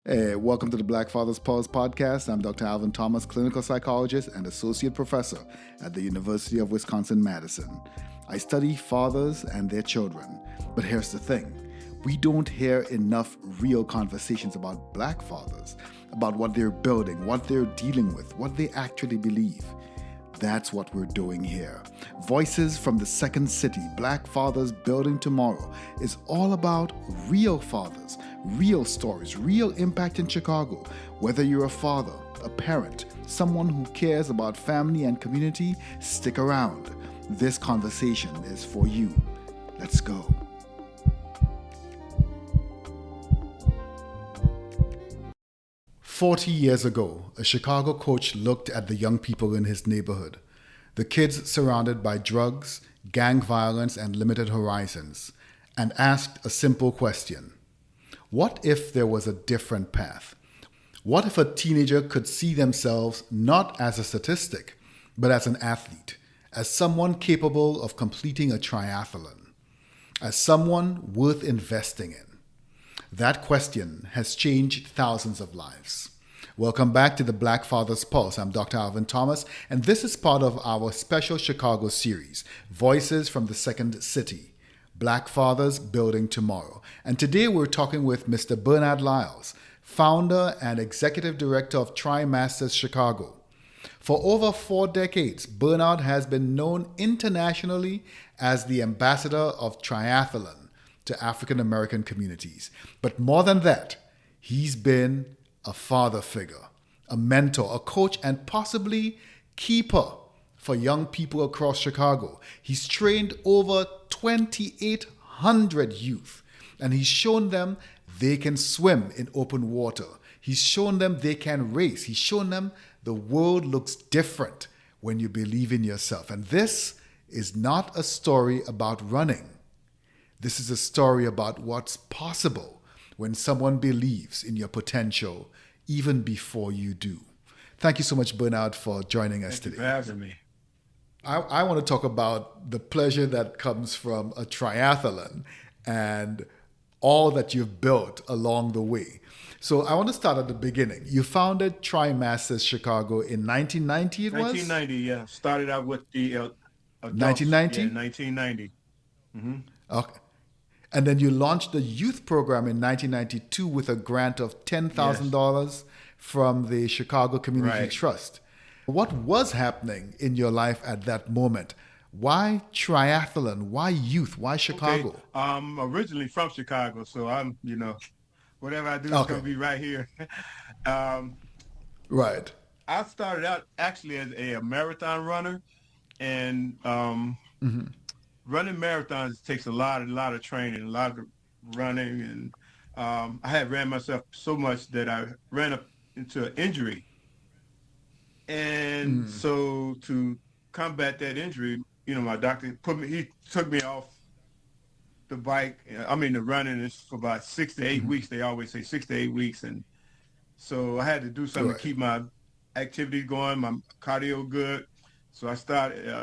Hey, welcome to the Black Fathers Pause podcast. I'm Dr. Alvin Thomas, clinical psychologist and associate professor at the University of Wisconsin-Madison. I study fathers and their children. But here's the thing. We don't hear enough real conversations about black fathers, about what they're building, what they're dealing with, what they actually believe. That's what we're doing here. Voices from the Second City, Black Fathers Building Tomorrow, is all about real fathers, real stories, real impact in Chicago. Whether you're a father, a parent, someone who cares about family and community, stick around. This conversation is for you. Let's go. 40 years ago, a Chicago coach looked at the young people in his neighborhood. The kids surrounded by drugs, gang violence, and limited horizons, and asked a simple question. What if there was a different path? What if a teenager could see themselves not as a statistic, but as an athlete, as someone capable of completing a triathlon, as someone worth investing in? That question has changed thousands of lives. Welcome back to the Black Fathers Pulse. I'm Dr. Alvin Thomas, and this is part of our special Chicago series, Voices from the Second City, Black Fathers Building Tomorrow. And today we're talking with Mr. Bernard Lyles, founder and executive director of TriMasters Chicago. For over 4 decades, Bernard has been known internationally as the ambassador of triathlon to African American communities. But more than that, he's been a father figure, a mentor, a coach, and possibly keeper for young people across Chicago. He's trained over 2,800 youth, and he's shown them they can swim in open water. He's shown them they can race. He's shown them the world looks different when you believe in yourself. And this is not a story about running. This is a story about what's possible when someone believes in your potential even before you do. Thank you so much, Bernard, for joining us today. Thank you for having me. I want to talk about the pleasure that comes from a triathlon and all that you've built along the way. So I want to start at the beginning. You founded TriMasters Chicago in 1990, it was? 1990, yeah. Started out with the adults. 1990? Yeah, 1990. Okay. And then you launched the youth program in 1992 with a grant of Yes, $10,000 from the Chicago Community right. Trust. What was happening in your life at that moment? Why triathlon? Why youth? Why Okay. Chicago? Originally from Chicago, so whatever I do is Okay, gonna be right here. um, right. I started out actually as a marathon runner, and running marathons takes a lot of training, a lot of running, and I had ran myself so much that I ran up into an injury. And so to combat that injury, my doctor he took me off the bike. I mean, the running is for about 6 to 8 weeks. They always say 6 to 8 weeks. And so I had to do something to Right. keep my activity going, my cardio good. So I started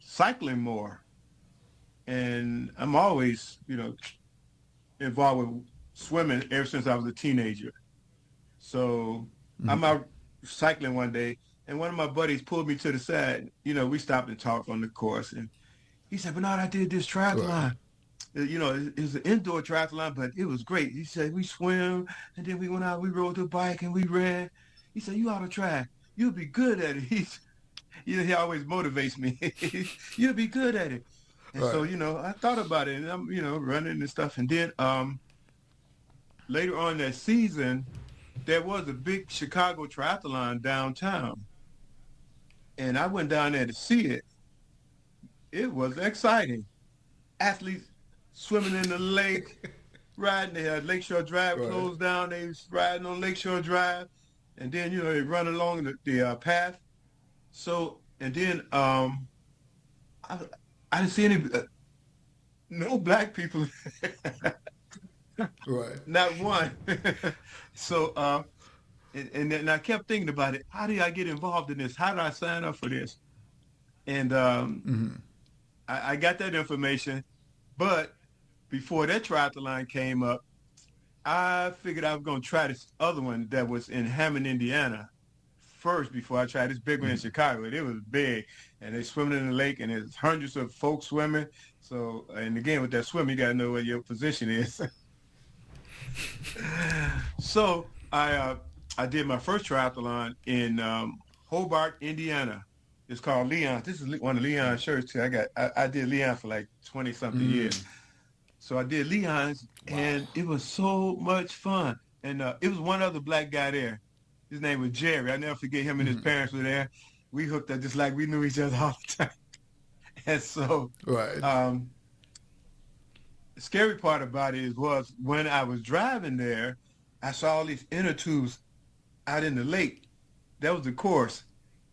cycling more. And I'm always, involved with swimming ever since I was a teenager. So I'm out cycling one day, and one of my buddies pulled me to the side. We stopped and talked on the course, and he said, "Bernard, I did this Right. triathlon. It's an indoor triathlon, but it was great." He said, "We swim, and then we went out, we rode the bike, and we ran." He said, "You ought to try. You'll be good at it." He always motivates me. You'll be good at it. And so, Right. I thought about it, and I'm, running and stuff. And then later on that season, there was a big Chicago triathlon downtown, and I went down there to see it. It was exciting. Athletes swimming in the lake, riding. They had Lakeshore Drive Right. closed down. They was riding on Lakeshore Drive, and then they run along the path. So and then I, I didn't see any no black people, Right. not one. So and then I kept thinking about it. How did I get involved in this? How did I sign up for this? And I got that information, but before that triathlon came up, I figured I was gonna try this other one that was in Hammond, Indiana, first before I tried this big one in Mhm. Chicago. It was big, and they swimming in the lake, and there's hundreds of folks swimming. So, and again with that swim, you gotta know where your position is. So I did my first triathlon in Hobart, Indiana. It's called Leon. This is one of Leon's shirts too. I did Leon for like 20 something years. Mm. So I did Leon's, Wow. and it was so much fun. And it was one other black guy there. His name was Jerry. I never forget him and his Mhm. parents were there. We hooked up just like we knew each other all the time. And so Right. um, the scary part about it was when I was driving there, I saw all these inner tubes out in the lake. That was the course.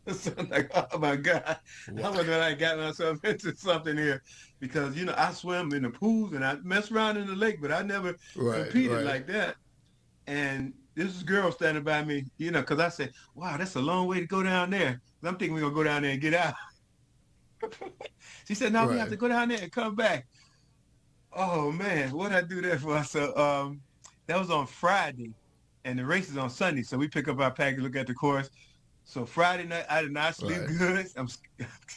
So I'm like, oh my God, I Wow. wonder if I got myself into something here. Because, I swim in the pools and I mess around in the lake, but I never Right. competed Right. like that. And this girl standing by me, because I said, wow, that's a long way to go down there. I'm thinking we're going to go down there and get out. She said, no, we have Right. to go down there and come back. Oh man, what I do that for? So that was on Friday and the race is on Sunday. So we pick up our package, look at the course. So Friday night, I did not sleep Right. good.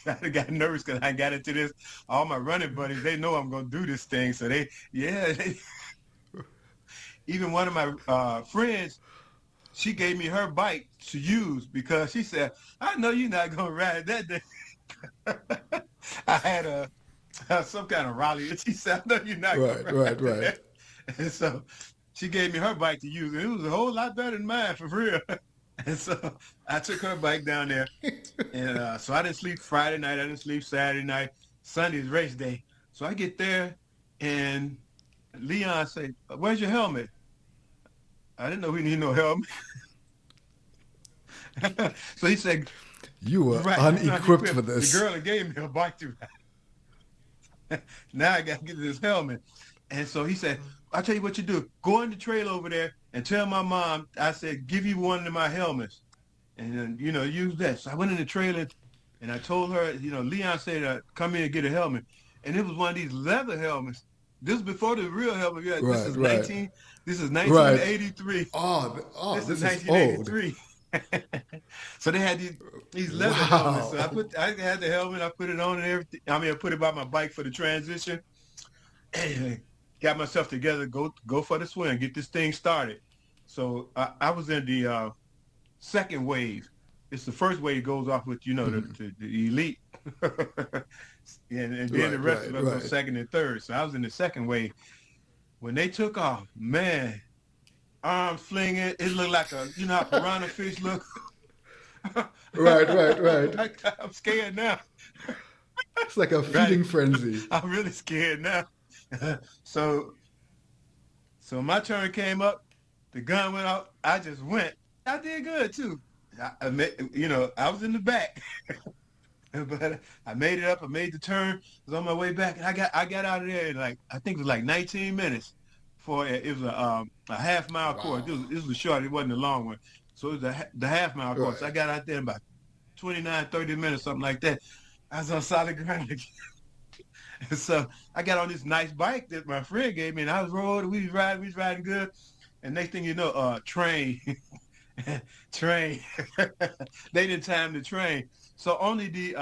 I got nervous because I got into this. All my running buddies, they know I'm going to do this thing. So even one of my friends, she gave me her bike to use because she said, I know you're not going to ride that day. I had some kind of rally. And she said, I know you're not going Right. to Right. ride Right. that. And so she gave me her bike to use. And it was a whole lot better than mine, for real. And so I took her bike down there. And so I didn't sleep Friday night. I didn't sleep Saturday night. Sunday's race day. So I get there and Leon said, where's your helmet? I didn't know we need no helmet. So he said, You were right, you're not unequipped for equipped. The this. girl that gave me a bike to ride. Now I got to get this helmet. And so he said, I'll tell you what you do. Go in the trail over there and tell my mom, I said, give you one of my helmets. And then, use that. So I went in the trailer and I told her, Leon said, come in and get a helmet. And it was one of these leather helmets. This is before the real helmet. Yeah, this Right. is Right. 19, this is Right. 1983. Oh, This is this is old. 1983. So they had these leather helmets. So Wow. I had the helmet, I put it on and everything. I mean, I put it by my bike for the transition. And got myself together, go for the swim, get this thing started. So I was in the second wave. It's the first wave goes off with, Mhm. the elite. And then the Right. rest of Right. us go Right. second and third. So I was in the second wave. When they took off, man, arms flinging, it looked like how piranha fish look. Right. Right. Right. I'm scared now. It's like a Right. feeding frenzy. I'm really scared now. so so my turn came up, the gun went out, I just went. I did good too. I was in the back, but I made it up. I made the turn. I was on my way back, and I got out of there in like I think it was like 19 minutes. It was a half-mile course. Wow. This was short. It wasn't a long one. So it was the half-mile course. I Right. got out there in about 29, 30 minutes, something like that. I was on solid ground again. So I got on this nice bike that my friend gave me, and I was rolling. We was riding good. And next thing you know, train, train. They didn't time the train, so only the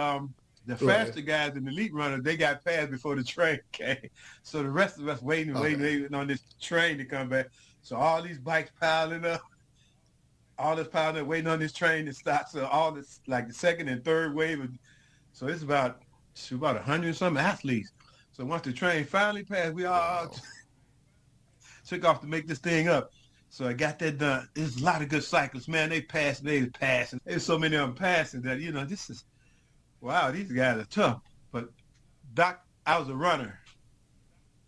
Right. faster guys and the elite runners they got past before the train came. So the rest of us Okay. waiting on this train to come back. So all these bikes piling up, all this piling up, waiting on this train to stop. So all this like the second and third wave. So it's about 100 and some athletes. So once the train finally passed, we all Wow. took off to make this thing up. So I got that done. There's a lot of good cyclists, man. They was passing. There's so many of them passing that, this is, wow, these guys are tough. But Doc, I was a runner.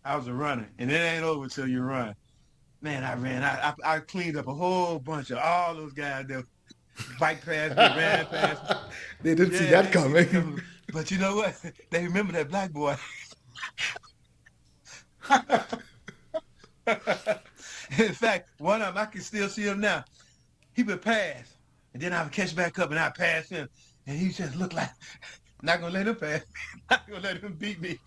I was a runner. And it ain't over till you run. Man, I ran. I cleaned up a whole bunch of all those guys that bike past me, ran past me. They didn't see Yeah, they that didn't see me coming. coming. But you know what? They remember that black boy. In fact, one of them, I can still see him now. He would pass, and then I would catch back up, and I pass him, and he just looked like Not gonna let him pass. Not gonna let him beat me.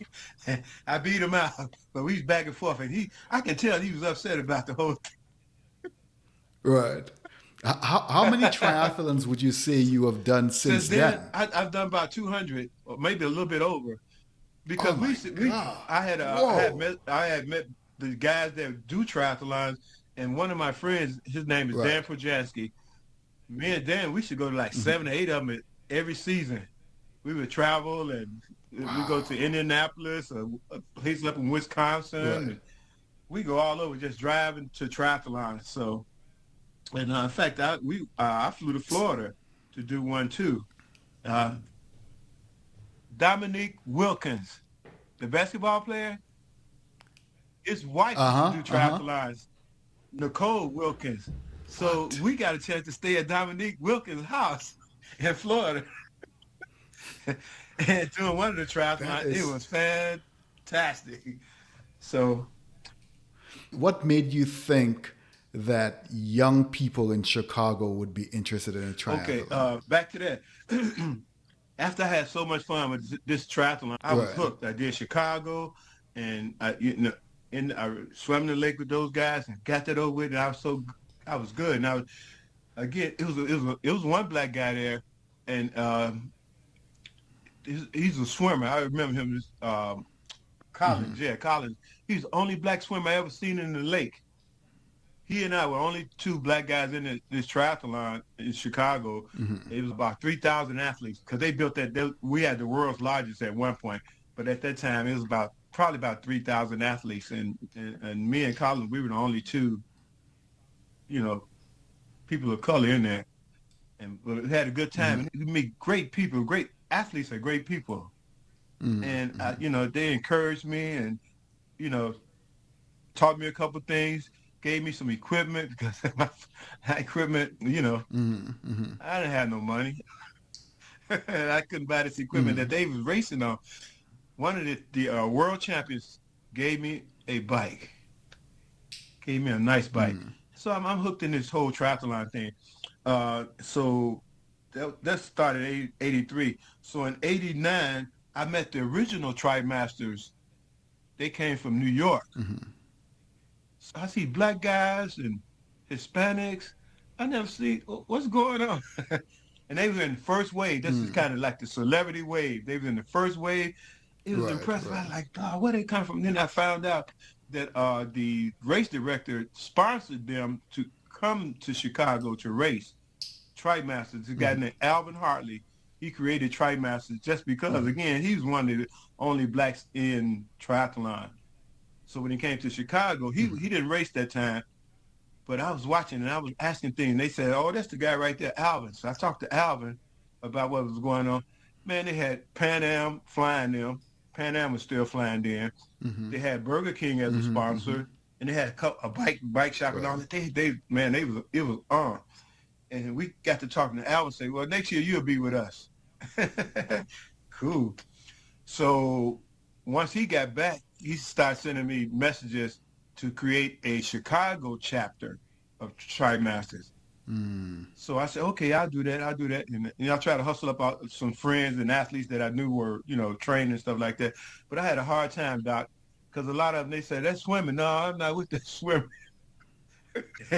I beat him out, but we was back and forth, and I can tell he was upset about the whole Right. How many thing. triathlons would you say you have done Since since then, then? I've done about 200, or maybe a little bit over, Oh because my we God. I Whoa. had met the guys that do triathlons, and one of my friends, his name is Dan Right. Projaski. Me and Dan, we should go to like 7 or 8 of them every season. We would travel and we go to Wow. Indianapolis, a place up in Wisconsin, Right. and we go all over just driving to triathlons. So, and in fact, I flew to Florida to do one too. Uh, Dominique Wilkins, the basketball player, his wife Uh used to huh. do Uh huh. triathlons, Nicole Wilkins. So What? we got a chance to stay at Dominique Wilkins' house in Florida and doing one of the That triathlons. It is. was fantastic. So, What made you think that young people in Chicago would be interested in a okay, triathlon? back to that. After I had so much fun with this triathlon, I was Right. hooked. I did Chicago, and I swam in the lake with those guys and got that over with. And I was good. And I was again, it was one black guy there, and he's a swimmer. I remember him. Collins, yeah, Collins. He's the only black swimmer I ever seen in the lake. He and I were only two black guys in this triathlon in Chicago. It was about 3,000 athletes because they built that. We had the world's largest at one point, but at that time it was probably about 3,000 athletes, and me and Colin, we were the only two, you know, people of color in there, and we had a good time. And we meet great people, great athletes are great people, and they encouraged me, and you know, taught me a couple things, gave me some equipment because my equipment, I didn't have no money. I couldn't buy this equipment that they was racing on. One of the world champions gave me a bike, gave me a nice bike. So I'm hooked in this whole triathlon thing. So that started in 83. So in 89, I met the original Tri Masters. They came from New York. I see black guys and Hispanics. I never see what's going on. And they were in the first wave. This is kind of like the celebrity wave. They were in the first wave. It was Right. impressive. I Right. was like, oh, where they come from? Then I found out that the race director sponsored them to come to Chicago to race Trimasters. A guy named Alvin Hartley. He created Trimasters just because, again, he was one of the only blacks in triathlon. So when he came to Chicago, he didn't race that time, but I was watching and I was asking things. And they said, "Oh, that's the guy right there, Alvin." So I talked to Alvin about what was going on. Man, they had Pan Am flying them. Pan Am was still flying then. They had Burger King as a sponsor, and they had a bike shop and all Right. that. It was on. And we got to talking to Alvin. Say, "Well, next year you'll be with us." Cool. So once he got back, he started sending me messages to create a Chicago chapter of Trimasters. So I said, okay, I'll do that. I'll do that. And I'll try to hustle up some friends and athletes that I knew were, trained and stuff like that. But I had a hard time, Doc, because a lot of them, they said, that's swimming. No, I'm not with that swimming.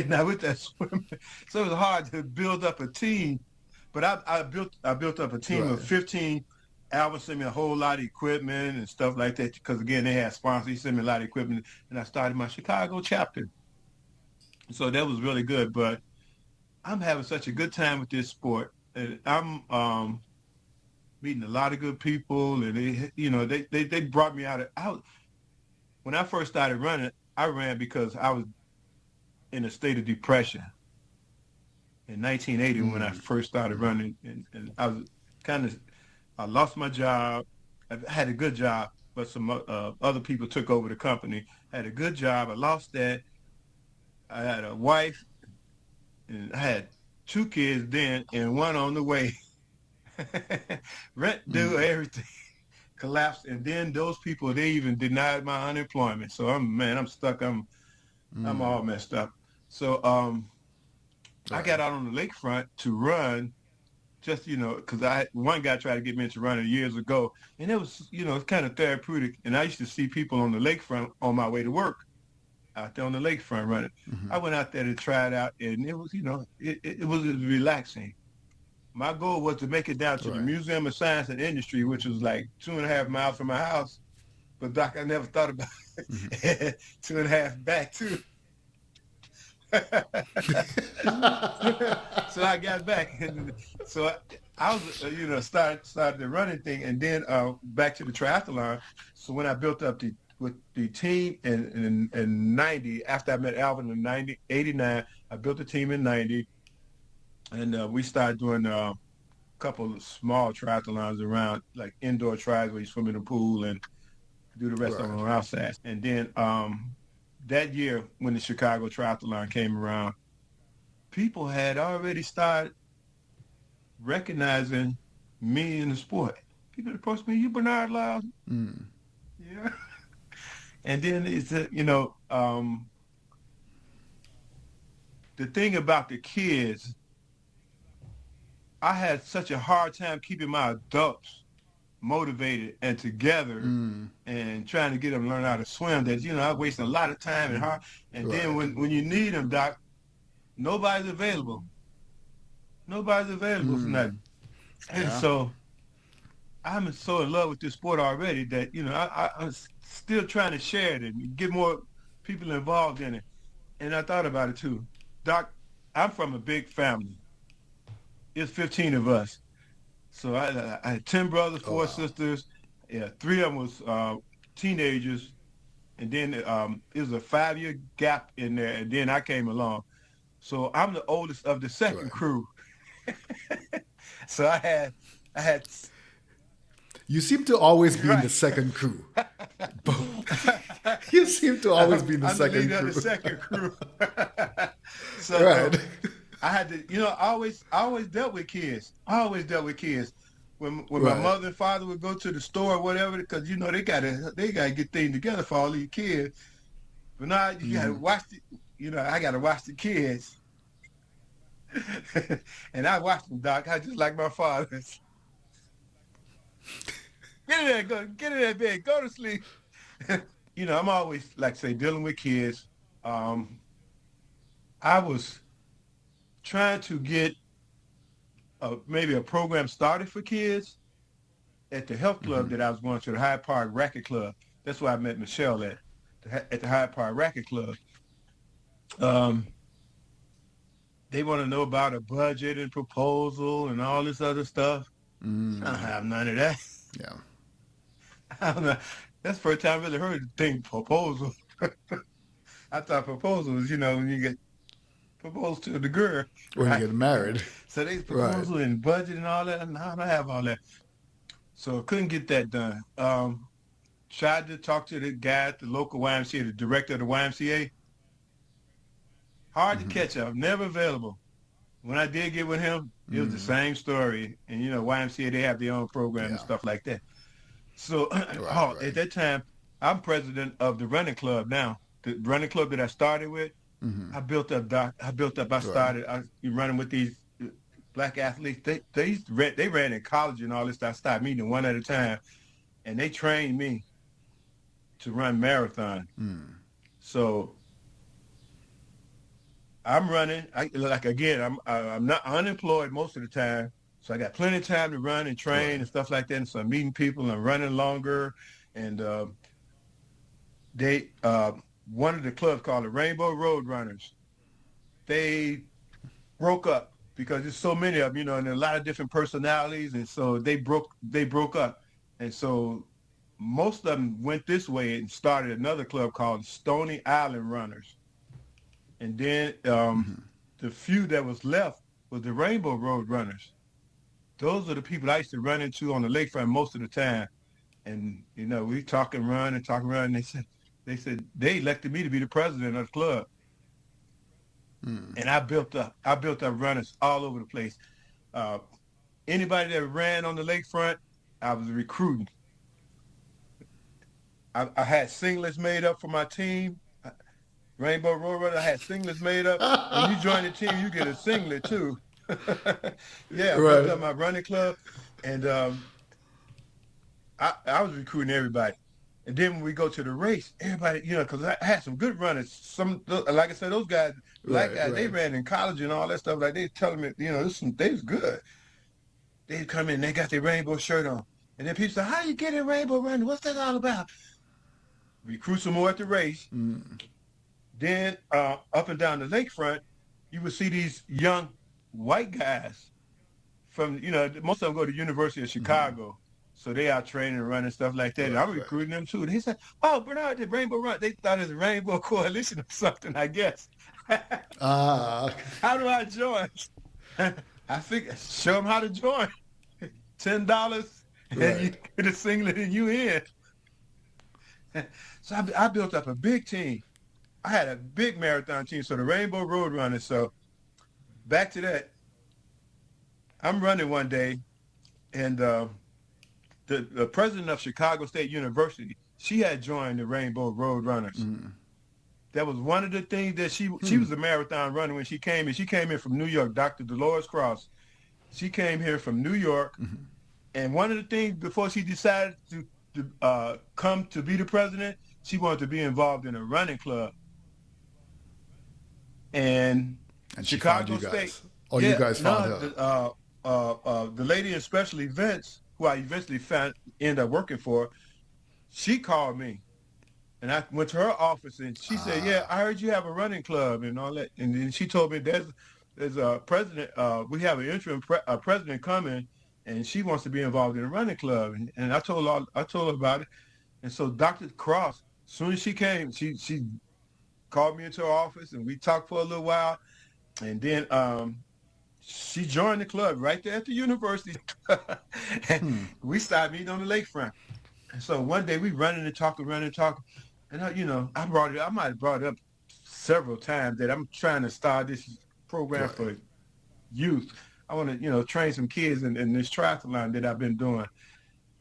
Not with that swimming. So it was hard to build up a team. But I built up a team of Right. 15. Alvin sent me a whole lot of equipment and stuff like that because again they had sponsors. He sent me a lot of equipment, and I started my Chicago chapter. So that was really good. But I'm having such a good time with this sport, and I'm meeting a lot of good people, and they brought me out. When I first started running, I ran because I was in a state of depression in 1980 when I first started running, and I was kind of I lost my job. I had a good job, but some other people took over the company. I had a good job. I lost that. I had a wife, and I had two kids then, and one on the way. Rent due, everything collapsed, and then those people they even denied my unemployment. So I'm stuck. I'm all messed up. So I got Right. out on the lakefront to run just because one guy tried to get me into running years ago, and it was it's kind of therapeutic. And I used to see people on the lakefront on my way to work out there on the lakefront running. I went out there to try it out, and it was it was relaxing. My goal was to make it down to the Right. Museum of Science and Industry, which was like 2.5 miles from my house. But Doc, I never thought about it. 2.5 back too. So I got back, and so I was, started the running thing, and then back to the triathlon. So when I built up with the team in 90, after I met Alvin in 89, I built the team in 90, and we started doing a couple of small triathlons around, like indoor tries where you swim in the pool and do the rest of them Right. on outside. And then that year when the Chicago Triathlon came around, people had already started recognizing me in the sport. People approached me, "You Bernard Lyles?" Mm. Yeah. And then the thing about the kids, I had such a hard time keeping my adults motivated and together Mm. and trying to get them to learn how to swim that I wasted a lot of time and hard. And then Right. when you need them, Doc, nobody's available. Nobody's available for nothing. Mm. And Yeah. so I'm so in love with this sport already that I'm still trying to share it and get more people involved in it. And I thought about it too, Doc. I'm from a big family. It's 15 of us. So I had 10 brothers, Oh four wow. sisters. Yeah, three of them was teenagers, and then it was a 5-year gap in there, and then I came along. So I'm the oldest of the second Right. crew. So I had You seem to always be in the right. second crew. You seem to always be in the I'm the second leader of the crew. second crew. So Right. I had to, I always dealt with kids. I always dealt with kids. When my Right. mother and father would go to the store or whatever, because they gotta get things together for all these kids. But now you gotta Mm. watch I gotta watch the kids. And I watch them, Doc. I just like my father. Get in there, get in that bed, go to sleep. I'm always like say dealing with kids. Um, I was trying to get maybe a program started for kids at the health club Mm-hmm. that I was going to, the Hyde Park Racket Club. That's where I met Michelle at the Hyde Park Racket Club. Um, they want to know about a budget and proposal and all this other stuff. I don't Mm. have none of that. Yeah. I don't know. That's the first time I really heard the thing proposal. I thought proposal was, when you get proposed to the girl, When you right? get married. So they Right. proposal and budget and all that. No, I don't have all that. So I couldn't get that done. Tried to talk to the guy at the local YMCA, the director of the YMCA. Hard to Mm-hmm. catch up, never available. When I did get with him, it was the Mm. same story. And YMCA, they have their own program and Yeah. stuff like that. So Right. at Right. that time, I'm president of the running club now. The running club that I started with, Mm-hmm. I built up, Doc. I built up. I Right. started. I running with these black athletes. They ran in college and all this. I started meeting them one at a time, and they trained me to run marathon. Mm. So I'm running. I like again. I'm not unemployed most of the time, so I got plenty of time to run and train Right. and stuff like that. And so I'm meeting people and I'm running longer. And they one of the clubs called the Rainbow Road Runners. They broke up because there's so many of them, and a lot of different personalities, and so they broke up, and so most of them went this way and started another club called Stony Island Runners, and then Mm-hmm. the few that was left was the Rainbow Road Runners. Those are the people I used to run into on the lakefront most of the time, and we talk and run. And they said they elected me to be the president of the club, Mm. and I built up runners all over the place. Uh, Anybody that ran on the lakefront, I was recruiting. I had singlets made up for my team. Rainbow Road Runner, I had singlets made up. When you join the team, you get a singlet too. Yeah, I built Right. up my running club, and I was recruiting everybody. And then when we go to the race, everybody, because I had some good runners. Some, like I said, those guys, black Right. guys, they Right. ran in college and all that stuff. Like they telling me, they was good. They'd come in, they got their rainbow shirt on. And then people say, how you getting rainbow running? What's that all about? Recruit some more at the race. Then up and down the lakefront, you would see these young white guys from, most of them go to University of Chicago. So they out training and running stuff like that. And Right. I'm Right. recruiting them too. They said, oh, Bernard, the Rainbow Run. They thought it was a Rainbow Coalition or something, I guess. Ah. How do I join? I figured, show them how to join. $10 and you Right. get a singlet and you in. So I built up a big team. I had a big marathon team, so the Rainbow Road Runners. So back to that, I'm running one day, and the president of Chicago State University, she had joined the Rainbow Road Runners. That was one of the things that she was a marathon runner when she came in. She came in from New York, Dr. Dolores Cross. She came here from New York, and one of the things before she decided to come to be the president, she wanted to be involved in a running club. And And she found you Chicago State, guys, or you yeah, guys found no, her. the lady in special events who I eventually ended up working for, she called me, and I went to her office, and she said, "Yeah, Ah. I heard you have a running club and all that." And then she told me there's a president. We have an interim president coming, and she wants to be involved in a running club. And I told her about it. And so Dr. Cross, as soon as she came, she called me into her office, and we talked for a little while. And then she joined the club right there at the university. And we started meeting on the lakefront. And so one day we running and talking. And I brought it. I might have brought it up several times that I'm trying to start this program Right. for youth. I want to, train some kids in this triathlon that I've been doing.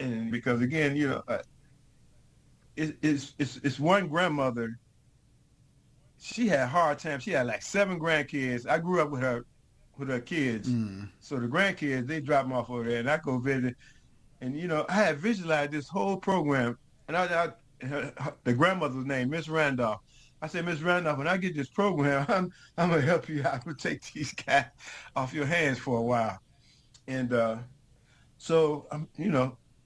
And because again, it's one grandmother. She had a hard time. She had like 7 grandkids. I grew up with her kids. So the grandkids, they drop them off over there, and I go visit. And I had visualized this whole program, and the grandmother's name, Miss Randolph. I said, Miss Randolph, when I get this program, I'm gonna help you out to take these guys off your hands for a while. And so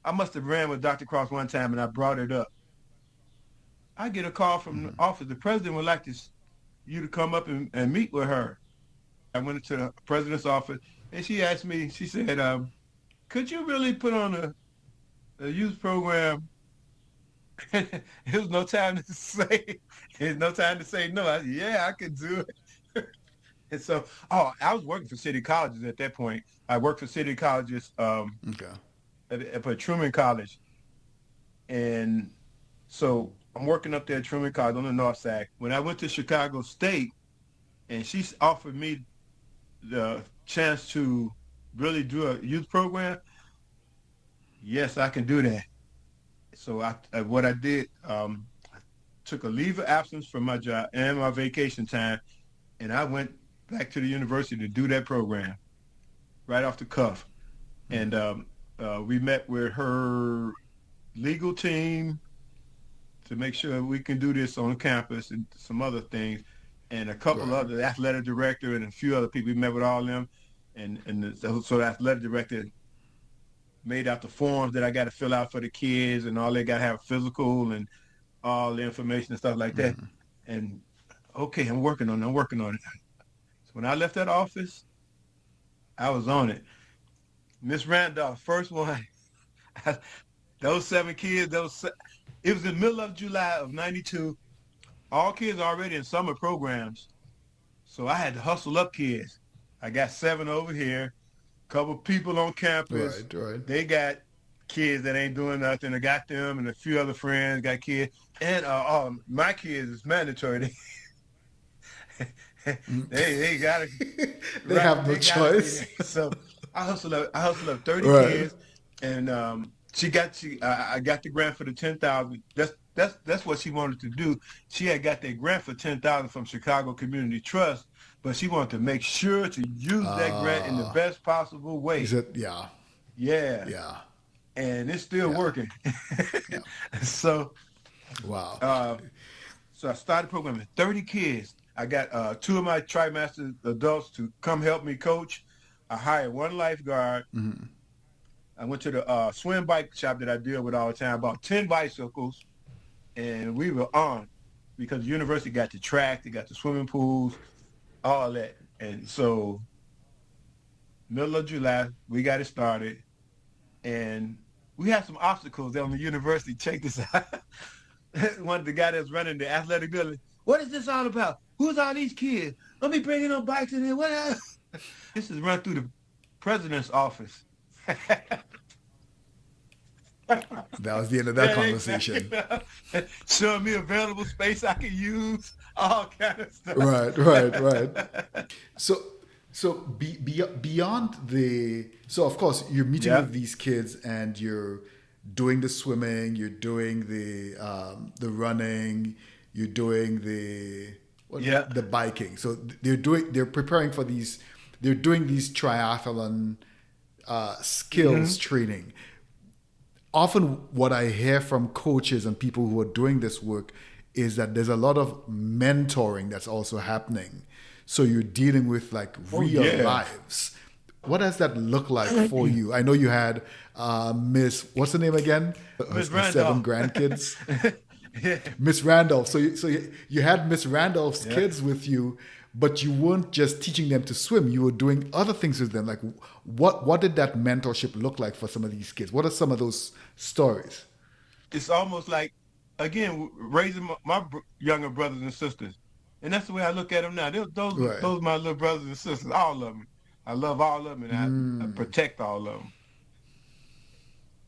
I must have ran with Dr. Cross one time, and I brought it up. I get a call from the office. The president would like you to come up and meet with her. I went into the president's office, and she asked me. She said, "Could you really put on a youth program?" It was no time to say. There's no time to say no. I said, yeah, I could do it. And so, I was working for city colleges at that point. I worked for city colleges Okay. at Truman College, and so I'm working up there at Truman College on the North Side. When I went to Chicago State, and she offered me the chance to really do a youth program, yes, I can do that. So what I did, I took a leave of absence from my job and my vacation time, and I went back to the university to do that program right off the cuff. And we met with her legal team to make sure we can do this on campus and some other things, and a couple Right. other the athletic director and a few other people. We met with all of them, so the athletic director made out the forms that I got to fill out for the kids, and all they got to have physical and all the information and stuff like that. And okay, I'm working on it. I'm working on it. So when I left that office, I was on it. Miss Randolph, first one. Those 7 kids, it was in the middle of July of 92. All kids are already in summer programs. So I had to hustle up kids. I got 7 over here, couple people on campus. Right. Right. They got kids that ain't doing nothing. I got them and a few other friends got kids. And my kids is mandatory. They gotta They right. have no They gotta be choice. there. So I hustled up 30 Right. kids, and I got the grant for the 10,000. That's what she wanted to do. She had got that grant for 10,000 from Chicago Community Trust but she wanted to make sure to use that grant in the Uh, best possible is way. it? Yeah, Yeah, yeah, and it's still yeah, working. yeah. so, Wow. uh, so I started programming 30 kids. I got two of my trimester adults to come help me coach. I hired one lifeguard. Mm-hmm. I went to the swim bike shop that I deal with all the time, about 10 bicycles, and we were on because the university got the track, they got the swimming pools, all that. And so, middle of July, we got it started, and we had some obstacles on the university. Check this out. One of the guy that's running the athletic building. What is this all about? Who's all these kids? Don't be bringing no bikes in here. What? This is run through the president's office. That was the end of that Yeah, exactly. conversation. Showing me available space I can use, all kind of stuff. Right, right, right. So, beyond the, so of course you're meeting Yeah, with these kids and you're doing the swimming, you're doing the running, you're doing yeah. the biking. So they're preparing for these, they're doing these triathlon skills Hmm. training. Often what I hear from coaches and people who are doing this work is that there's a lot of mentoring that's also happening. So you're dealing with like Oh real yeah. lives. What does that look like for you? I know you had Miss, what's the name again? Miss Her seven Randolph. grandkids. Yeah, Miss Randolph. So you had Miss Randolph's yeah. kids with you, but you weren't just teaching them to swim. You were doing other things with them. Like what did that mentorship look like for some of these kids? What are some of those stories? It's almost like, again, raising my younger brothers and sisters, and that's the way I look at them now. Right. Those are my little brothers and sisters, all of them. I love all of them, and I Mm. protect all of them.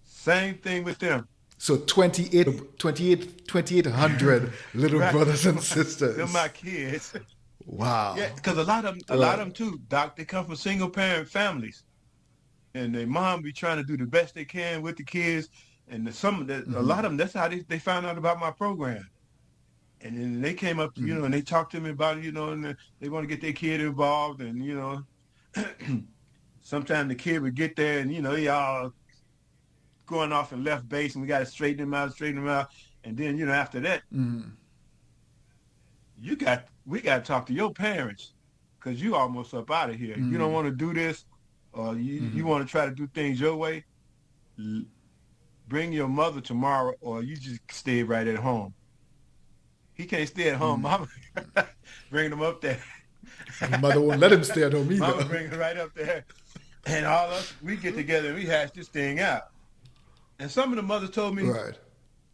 Same thing with them. So 2,800 little Right. brothers and They're my sisters. kids. Yeah, Wow. because a lot Right. of them too, Doc, they come from single parent families, and their mom be trying to do the best they can with the kids. And some of that, a lot of them, that's how they found out about my program. And then they came up, and they talked to me about it, and they want to get their kid involved. And, sometimes the kid would get there and, he all going off in left base and we got to straighten him out. And then, after that, we got to talk to your parents because you almost up out of here. You don't want to do this or you want to try to do things your way. Bring your mother tomorrow or you just stay right at home. He can't stay at home. Mama bringing him up there. And the mother won't let him stay at home Mama either. bring him right up there. And all us, we get together and we hash this thing out. And some of the mothers told me, Right.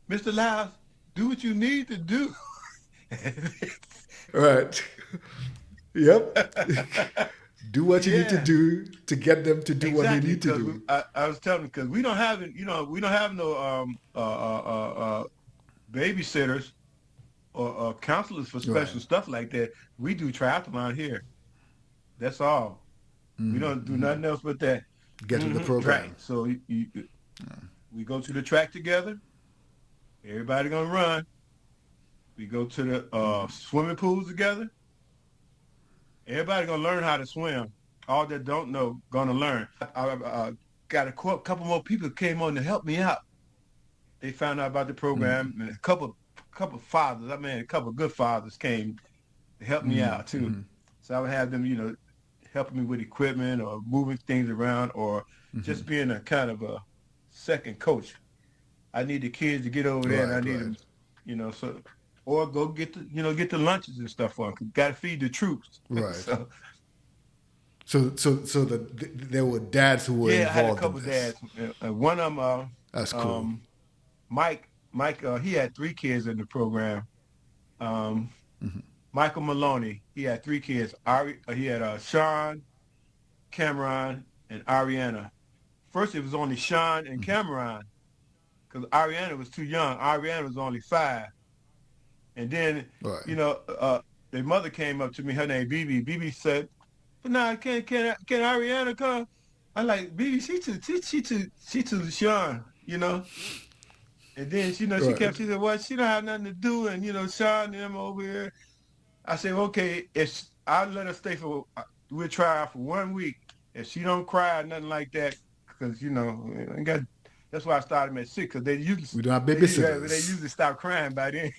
Mr. Lyles, do what you need to do. Right. Yep. Do what you need to Yeah, do to get them to do what they exactly. need to Because do. I was telling them, because we don't have, we don't have no babysitters or counselors for Right. special stuff like that. We do triathlon here. That's all. We don't do nothing else but that. Get with the Right. program. So we go to the track together. Everybody gonna run. We go to the swimming pools together. Everybody gonna learn how to swim. All that don't know gonna learn. I got a couple more people came on to help me out. They found out about the program, and a couple fathers. I mean, a couple good fathers came to help me out too. So I would have them, helping me with equipment or moving things around or just being a kind of a second coach. I need the kids to get over there, and I Right, need right, them, so or go get the lunches and stuff for them. Got to feed the troops. right. So So there were dads who were yeah, I had a involved in couple this. dads. One of them, That's cool. um, Mike, he had three kids in the program. Um, Michael Maloney, he had three kids. He had Sean, Cameron, and Ariana. First, it was only Sean and Cameron because Ariana was too young. Ariana was only 5. And then, Right. their mother came up to me. Her name Bibi. Bibi said, "But now can Ariana come?" I like Bibi. She too young. And then Right. she said, "Well, she don't have nothing to do." And Sean and them over here. I said, "Okay, I let her stay for. We'll try her for 1 week. If she don't cry or nothing like that, because I got. That's why I started them at 6, because We don't have they babysitters. usually stop crying by then.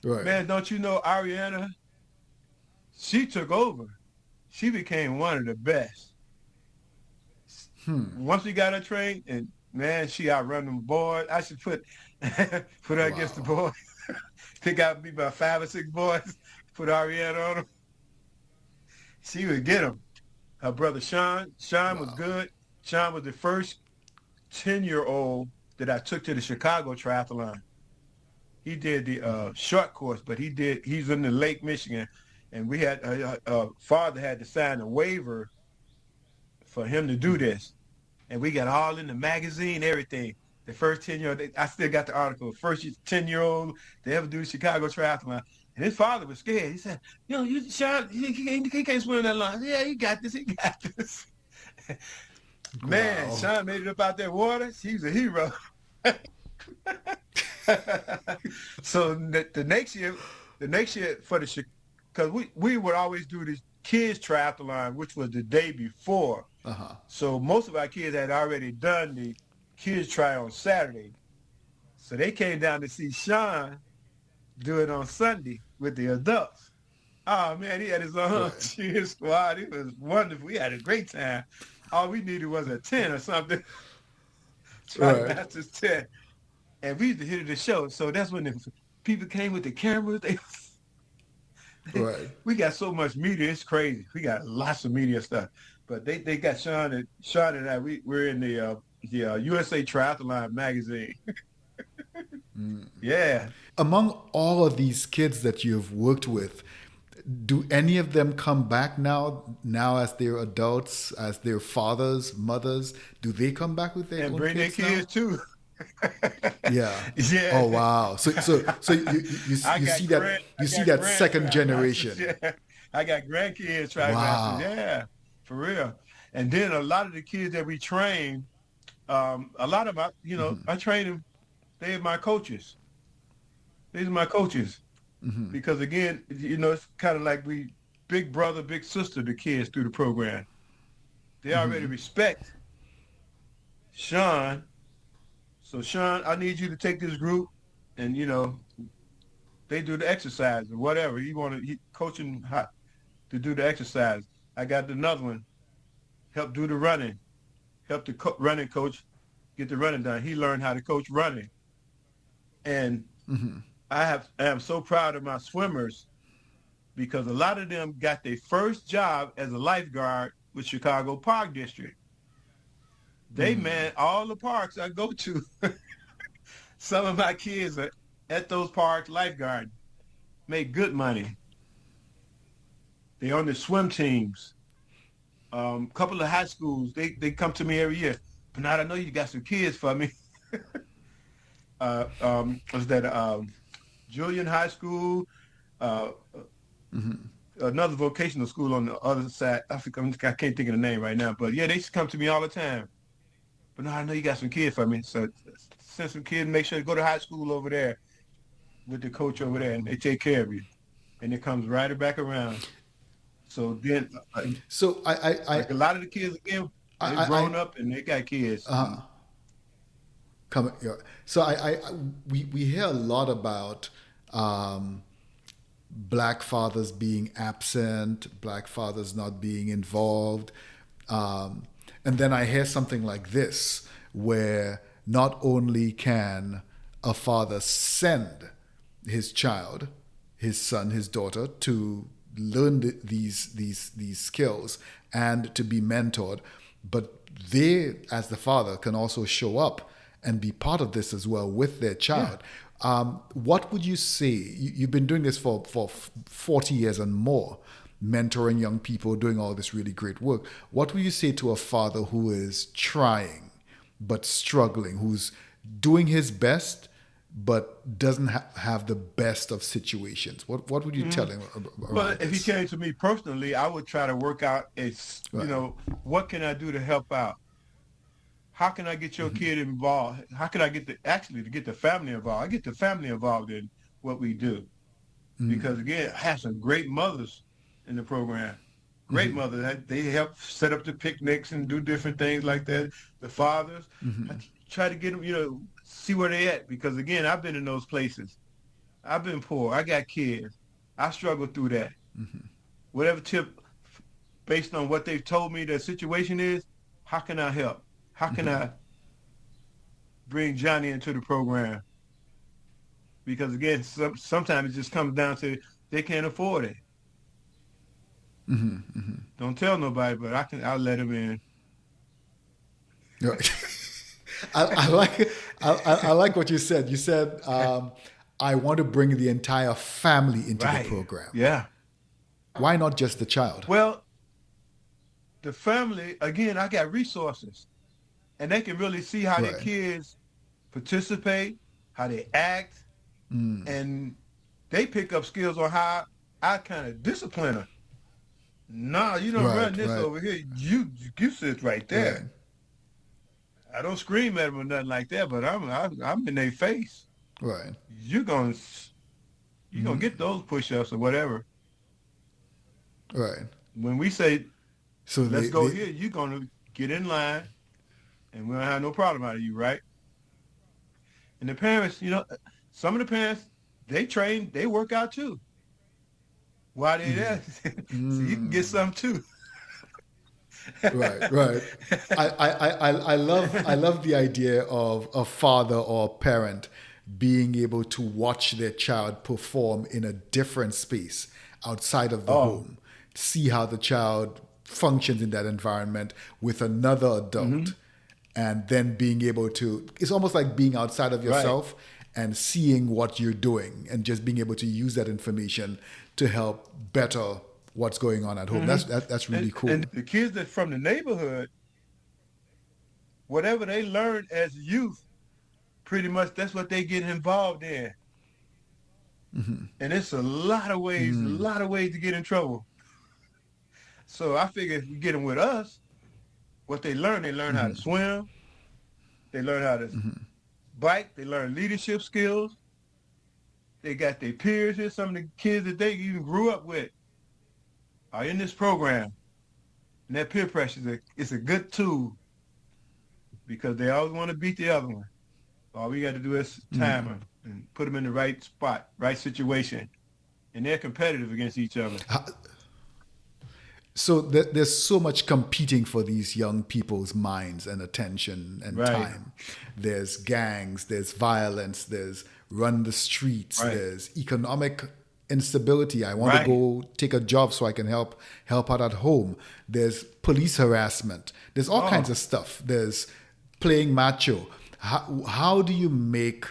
Right. Man, don't you know Ariana? She took over. She became one of the best. Once we got her trained, and man, she outrun them boys. I should put her against the Wow. boys. Pick out me about 5 or 6 boys. Put Ariana on them. She would get them. Her brother Sean. Sean was Wow. good. Sean was the first 10-year-old that I took to the Chicago triathlon. He did the short course, but he's in the Lake Michigan, and we had father had to sign a waiver for him to do this, and we got all in the magazine, everything. The first 10-year-old, I still got the article. First 10-year-old to ever do the Chicago triathlon. And his father was scared. He said, you Sean, he can't swim that long. Yeah, he got this. He got this. Man, Wow. Sean made it up out that water. He's a hero. So the next year for because we would always do this kids triathlon, which was the day before. Uh huh. So most of our kids had already done the kids try on Saturday. So they came down to see Sean do it on Sunday with the adults. Oh man, he had his own Right. cheer squad. It was wonderful. We had a great time. All we needed was a 10 or something. Try to Right. match this 10. And we used to hit the show. So that's when the people came with the cameras. Right. We got so much media, it's crazy. We got lots of media stuff. But they got Sean and I, we're in the USA Triathlon magazine. Yeah. Among all of these kids that you've worked with, do any of them come back now as they're adults, as their fathers, mothers? Do they come back with their And own bring their kids kids now? too. Yeah. Yeah. Oh wow. So you see that I you see got that second grandchild masters. generation. Yeah. I got grandkids try masters. Wow. Yeah. For real. And then a lot of the kids that we train, a lot of my, I train them, they're my coaches. These are my coaches. Because again, it's kind of like we big brother, big sister to kids through the program. They already respect Sean. So Sean, I need you to take this group, and they do the exercise or whatever. He coaching how to do the exercise. I got another one, help do the running, help the running coach get the running done. He learned how to coach running, and I am so proud of my swimmers because a lot of them got their first job as a lifeguard with Chicago Park District. They man all the parks I go to. Some of my kids are at those parks lifeguard, make good money. They on the swim teams. Couple of high schools, they come to me every year. Bernard, I know you got some kids for me. Was that Julian High School? Uh, Another vocational school on the other side. I can't think of the name right now, but yeah, they used to come to me all the time. But no, I know you got some kids for me, so send some kids. Make sure to go to high school over there with the coach over there, and they take care of you. And it comes right back around. So then, So like a lot of the kids again, they've I grown up and they got kids. come yeah. So we hear a lot about um, black fathers being absent, black fathers not being involved. Um, and then I hear something like this, where not only can a father send his child, his son, his daughter, to learn these skills and to be mentored, but they, as the father, can also show up and be part of this as well with their Yeah. child. What would you say? You've been doing this for 40 years and more, mentoring young people, doing all this really great work. What would you say to a father who is trying but struggling, who's doing his best but doesn't have the best of situations? What would you tell him Well, around if he this? came to me personally, I would try to work out Right. what can I do to help out? How can I get your kid involved? How can I get to get the family involved? I get the family involved in what we do. because again, I have some great mothers in the program. Great mothers. They help set up the picnics and do different things like that. The fathers, I try to get them, see where they at because again, I've been in those places. I've been poor. I got kids. I struggled through that. Whatever tip, based on what they've told me the situation is, how can I help? How can I bring Johnny into the program? Because again, sometimes it just comes down to they can't afford it. Don't tell nobody, but I'll let them in. Right. I like I like what you said. You said I want to bring the entire family into the Right. program. Yeah. Why not just the child? Well, the family, again, I got resources and they can really see how their Right. kids participate, how they act, and they pick up skills on how I kind of discipline them. No, you don't run Right. this Right. over here. You sit right Right. there. I don't scream at them or nothing like that, but I'm in their face. Right. You're gonna you're gonna get those push-ups or whatever. Right. When we say So let's go here, you're gonna get in line, and we don't have no problem out of you, right? And the parents, some of the parents they train, they work out too. Why they there? So you can get some too. right. Right. I love the idea of a father or a parent being able to watch their child perform in a different space outside of the Oh, home, see how the child functions in that environment with another adult, and then being able to, it's almost like being outside of right. yourself and seeing what you're doing and just being able to use that information to help better what's going on at home. That's really And cool. the kids that from the neighborhood, whatever they learned as youth, pretty much that's what they get involved in. And it's a lot of ways to get in trouble. So I figure if you get them with us, what they learn how to swim, they learn how to bike, they learn leadership skills. They got their peers here. Some of the kids that they even grew up with are in this program. And that peer pressure is a good tool because they always want to beat the other one. All we got to do is time them and put them in the right spot, right situation. And they're competitive against each other. So there's so much competing for these young people's minds and attention and Right, time. There's gangs, there's violence, there's run the streets, right, there's economic instability. I want to right. go take a job so I can help out at home. There's police harassment. There's all kinds Oh, of stuff. There's playing macho. How do you make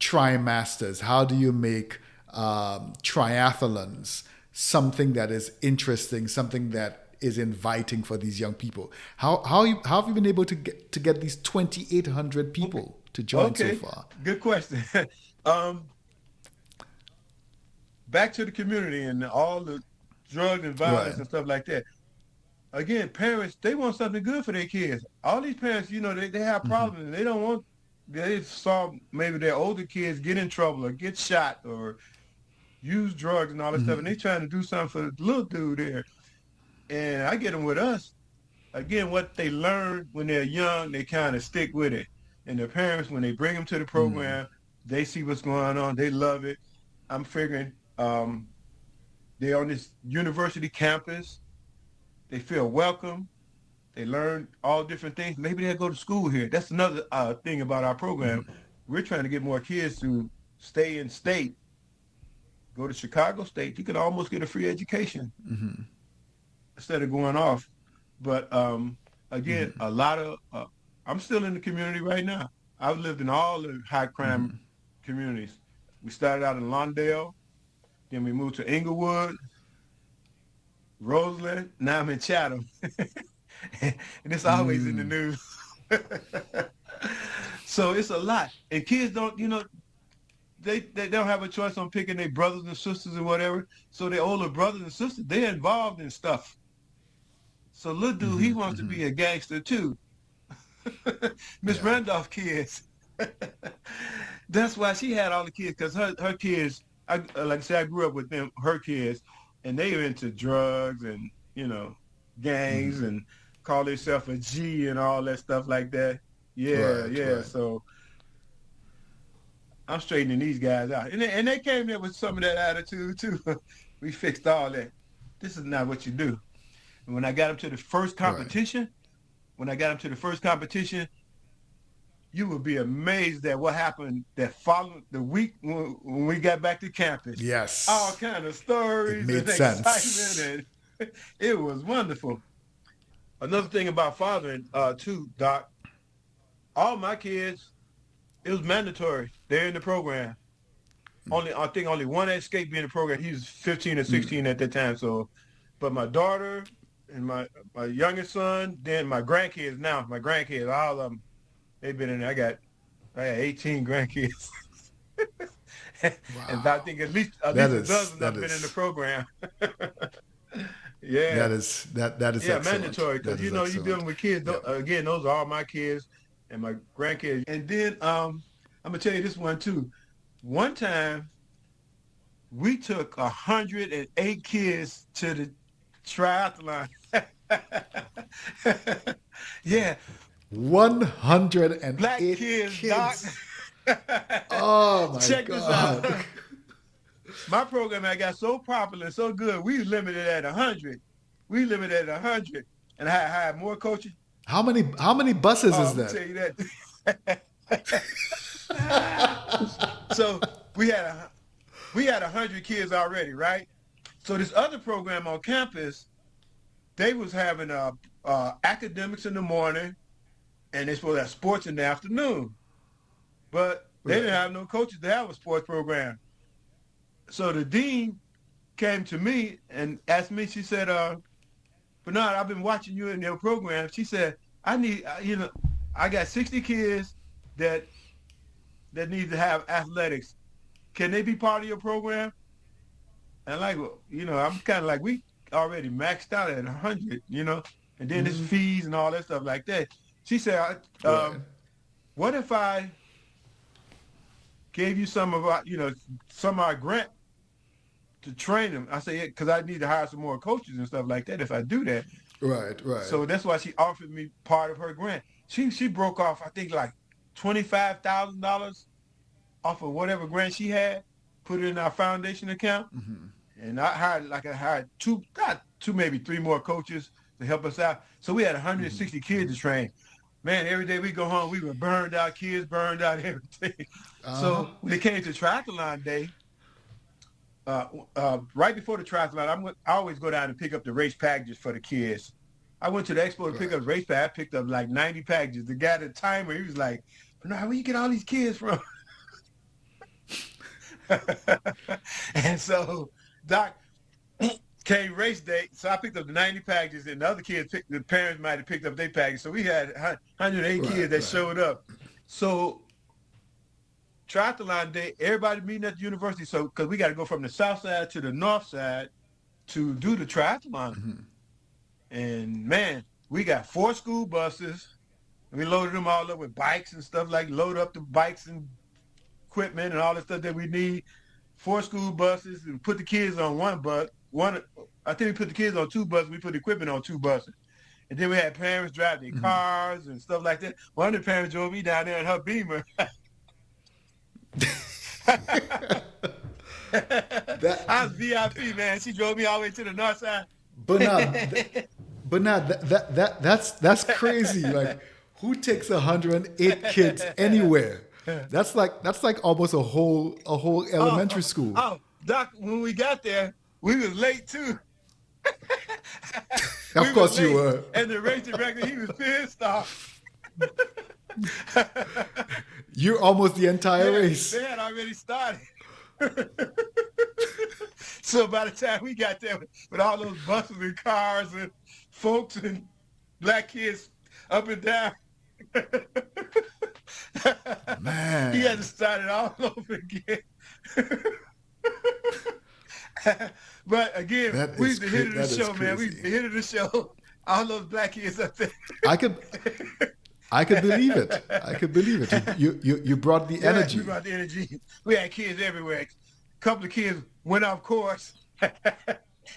trimasters? How do you make triathlons something that is interesting, something that is inviting for these young people? How have you been able to get these 2,800 okay. people to join so Okay. far? Good question. um, Back to the community and all the drugs and violence Right. and stuff like that. Again, parents, they want something good for their kids. All these parents, they have problems and they don't want, they saw maybe their older kids get in trouble or get shot or use drugs and all that stuff. And they trying to do something for the little dude there. And I get them with us. Again, what they learn when they're young, they kind of stick with it. And the parents, when they bring them to the program, they see what's going on. They love it. I'm figuring they're on this university campus. They feel welcome. They learn all different things. Maybe they'll go to school here. That's another thing about our program. We're trying to get more kids to stay in state, go to Chicago State. You can almost get a free education instead of going off. But again, a lot of, I'm still in the community right now. I've lived in all the high crime communities. We started out in Lawndale, then we moved to Inglewood, Roseland, now I'm in Chatham. And it's always in the news. So it's a lot. And kids don't, they don't have a choice on picking their brothers and sisters or whatever. So their older brothers and sisters, they're involved in stuff. So little dude, he wants to be a gangster too. Miss Yeah. Randolph kids. That's why she had all the kids, because her kids like I said, I grew up with them, her kids, and they were into drugs and gangs and call themselves a G and all that stuff like that. Yeah, Right, yeah. right. So I'm straightening these guys out, and they came there with some of that attitude too. We fixed all that. This is not what you do. And when I got them to the first Right. competition, when I got them to the first competition, you would be amazed at what happened that followed the week when we got back to campus. All Yes. kind of It stories and made sense. excitement, and it was wonderful. Another thing about fathering, too, Doc, all my kids, it was mandatory. They're in the program. I think only one escaped being in the program. He was 15 or 16 at that time. So, but my daughter and my youngest son, then my grandkids now, all of them, they've been in there. I got 18 grandkids. And I Wow. think at least That a is dozen that have been in the is program. Yeah. that is Yeah, excellent. mandatory because That is you're excellent. dealing with kids. Yep. Again, those are all my kids and my grandkids. And then I'm gonna tell you this one too. One time we took 108 kids to the triathlon. Yeah, black 108 kids, Doc. kids. Oh my Check this out. God. My program I got so popular, so good, we limited at 100. We limited at 100. And I had more coaches. How many buses Oh, is I'm gonna that? tell you that. So we had 100 kids already, right? So this other program on campus, they was having academics in the morning, and they supposed to have sports in the afternoon. But they didn't Right. have no coaches to have a sports program. So the dean came to me and asked me. She said, "Bernard, I've been watching you in your program." She said, "I need, I got 60 kids that need to have athletics. Can they be part of your program?" And like, well, I'm kind of like, we already maxed out at 100, and then there's fees and all that stuff like that. She said, Right. "What if I gave you some of our grant to train them?" I say, "Yeah, because I need to hire some more coaches and stuff like that if I do that." Right. Right. So that's why she offered me part of her grant. She broke off, I think, like $25,000 off of whatever grant she had, put it in our foundation account. And I hired two, not two, maybe three more coaches to help us out. So we had 160 kids to train. Man, every day we go home, we were burned out, kids burned out, everything. Uh-huh. So when it came to triathlon day, right before the triathlon, I always go down and pick up the race packages for the kids. I went to the expo to pick Right. up the race pack. I picked up like 90 packages. The guy at the timer, he was like, "Bernard, where you get all these kids from?" And so Doc came race day, so I picked up the 90 packages, and the other the parents might have picked up their packages. So we had 108 Right. kids that Right. showed up. So triathlon day, everybody meeting at the university. So because we got to go from the south side to the north side to do the triathlon. And man, we got 4 school buses. And we loaded them all up with bikes and stuff, like load up the bikes and equipment and all the stuff that we need. 4 school buses, and put the kids on one bus. I think we put the kids on 2 buses. We put the equipment on 2 buses. And then we had parents drive their cars and stuff like that. One of the parents drove me down there in her Beamer. I was That VIP, man. She drove me all the way to the north side. Bernard, Bernard, that's crazy. Like, who takes 108 kids anywhere? That's like almost a whole elementary school. Doc, when we got there, we was late too. We Of were course you late, were. and the race director, he was pissed off. You're almost the entire Yeah, race. they had already started. So by the time we got there with all those buses and cars and folks and black kids up and down, he had to Man, start it all over again. But again, that we is the hit of the that is show, man. We crazy. the hit of the show. All those black kids up there. I could I could believe it. I could believe it. You brought the Yeah, we energy. brought the energy. We had kids everywhere. couple of kids went off course, and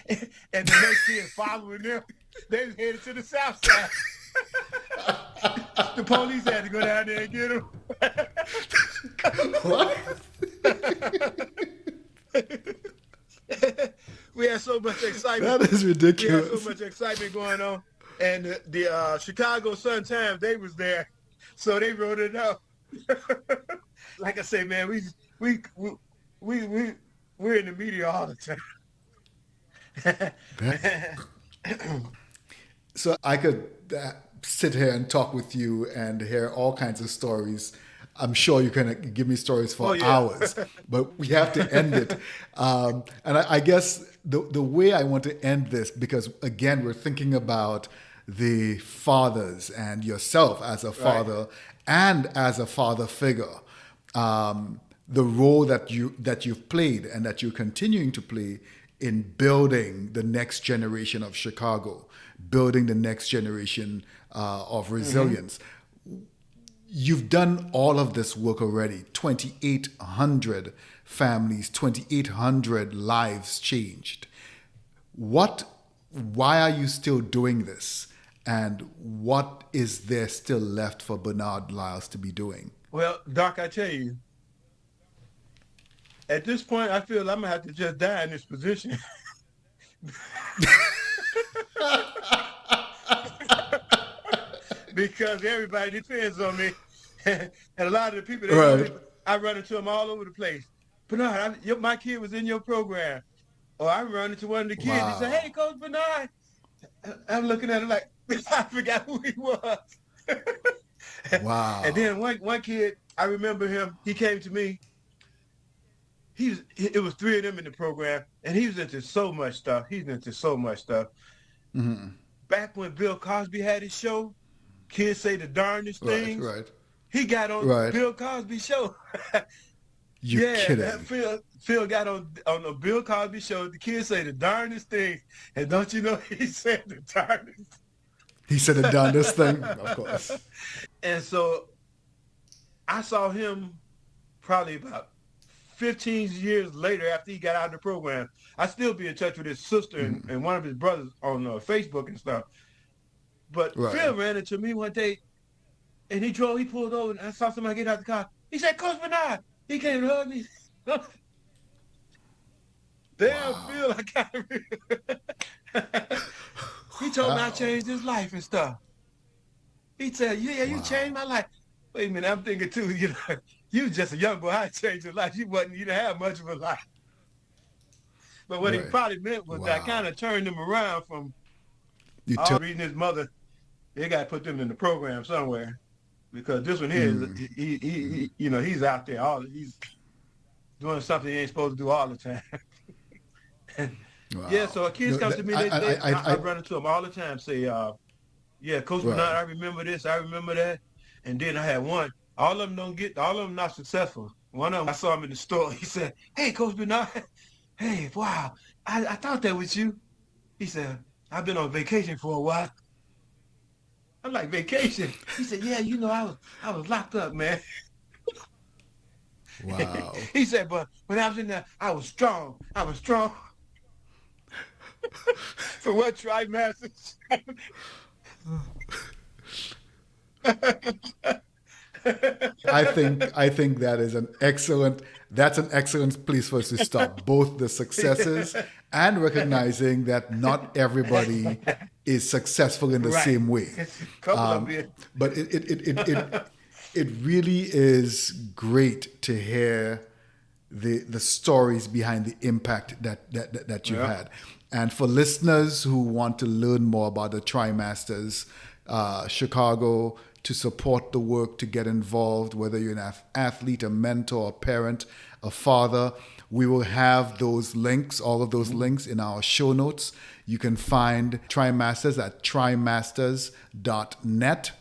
the next kid following them. They was headed to the south side. The police had to go down there and get them. What? We had so much excitement. That is ridiculous. We had so much excitement going on, and the Chicago Sun-Times, they was there, so they wrote it up. Like I say, man, we're in the media all the time. So I could sit here and talk with you and hear all kinds of stories. I'm sure you can give me stories for hours, but we have to end it. And I guess the way I want to end this, because again, we're thinking about the fathers and yourself as a father and as a father figure, the role that you've played and that you're continuing to play in building the next generation of Chicago, building the next generation of resilience. You've done all of this work already. 2,800 families, 2,800 lives changed. Why are you still doing this? And what is there still left for Bernard Lyles to be doing? Well, Doc, I tell you, at this point, I feel I'm going to have to just die in this position. Because everybody depends on me. And a lot of the people, I run into them all over the place. Bernard, my kid was in your program. Or I run into one of the kids. He said, hey, Coach Bernard. I'm looking at him like, I forgot who he was. Wow. And then one kid, I remember him. He came to me. It was three of them in the program, and he was into so much stuff. Mm-hmm. Back when Bill Cosby had his show, kids say the darndest things. Right. He got on Bill Cosby show. You're kidding. Phil got on the Bill Cosby show. The kids say the darndest things, and don't you know he said the darndest. He said the darndest thing, of course. And so I saw him probably about 15 years later after he got out of the program. I still be in touch with his sister and one of his brothers on Facebook and stuff. But Phil ran into me one day, and he pulled over, and I saw somebody get out the car. He said, Coach Bernard. He came and hugged me. Damn, Phil, I got him. He told me I changed his life and stuff. He said, you changed my life. Wait a minute, I'm thinking too, you was just a young boy. I changed your life. You didn't have much of a life. But what he probably meant was that I kind of turned him around from reading his mother. They got to put them in the program somewhere, because this one here, he's out there. He's doing something he ain't supposed to do all the time. Yeah, so kids come to me. I run into them all the time. Say, Coach Bernard, I remember this, I remember that. And then I had one. All of them not successful. One of them, I saw him in the store. He said, hey, Coach Bernard. Hey, wow, I thought that was you. He said, I've been on vacation for a while. I'm like, vacation? He said, yeah, I was locked up, man. Wow. He said, but when I was in there, I was strong. For what trimesters? I think that's an excellent place for us to stop. Both the successes and recognizing that not everybody is successful in the same way. But it really is great to hear the stories behind the impact that you've had. And for listeners who want to learn more about the Trimasters Chicago, to support the work, to get involved, whether you're an athlete, a mentor, a parent, a father, we will have those links, all of those links in our show notes. You can find Trimasters at trimasters.net.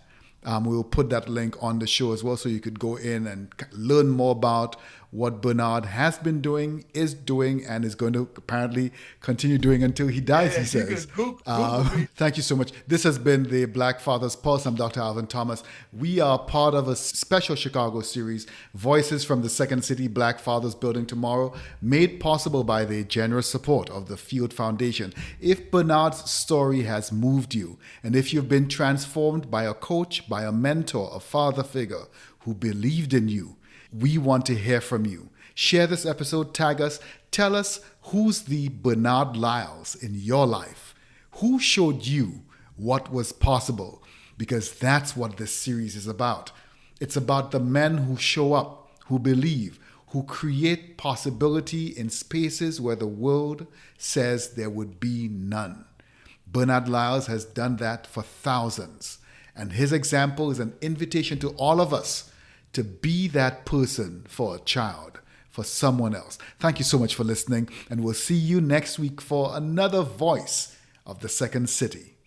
We will put that link on the show as well, so you could go in and learn more about what Bernard has been doing, is doing, and is going to apparently continue doing until he dies, he You says. can Google me. Thank you so much. This has been the Black Fathers Pulse. I'm Dr. Alvin Thomas. We are part of a special Chicago series, Voices from the Second City Black Fathers Building Tomorrow, made possible by the generous support of the Field Foundation. If Bernard's story has moved you, and if you've been transformed by a coach, by a mentor, a father figure who believed in you, we want to hear from you. Share this episode, tag us, tell us who's the Bernard Lyles in your life. Who showed you what was possible? Because that's what this series is about. It's about the men who show up, who believe, who create possibility in spaces where the world says there would be none. Bernard Lyles has done that for thousands. And his example is an invitation to all of us to be that person for a child, for someone else. Thank you so much for listening, and we'll see you next week for another voice of the Second City.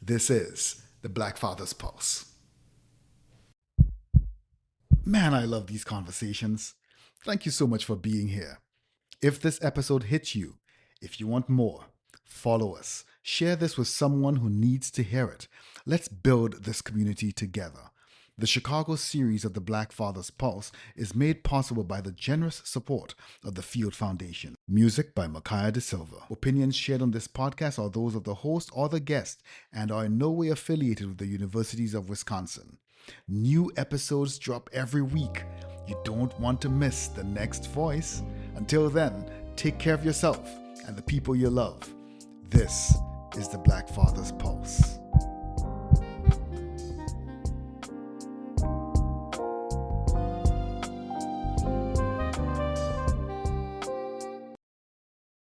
This is the Black Fathers Pulse. Man, I love these conversations. Thank you so much for being here. If this episode hits you, if you want more, follow us. Share this with someone who needs to hear it. Let's build this community together. The Chicago series of the Black Fathers Pulse is made possible by the generous support of the Field Foundation. Music by Micaiah De Silva. Opinions shared on this podcast are those of the host or the guest and are in no way affiliated with the universities of Wisconsin. New episodes drop every week. You don't want to miss the next voice. Until then, take care of yourself and the people you love. This is the Black Fathers Pulse.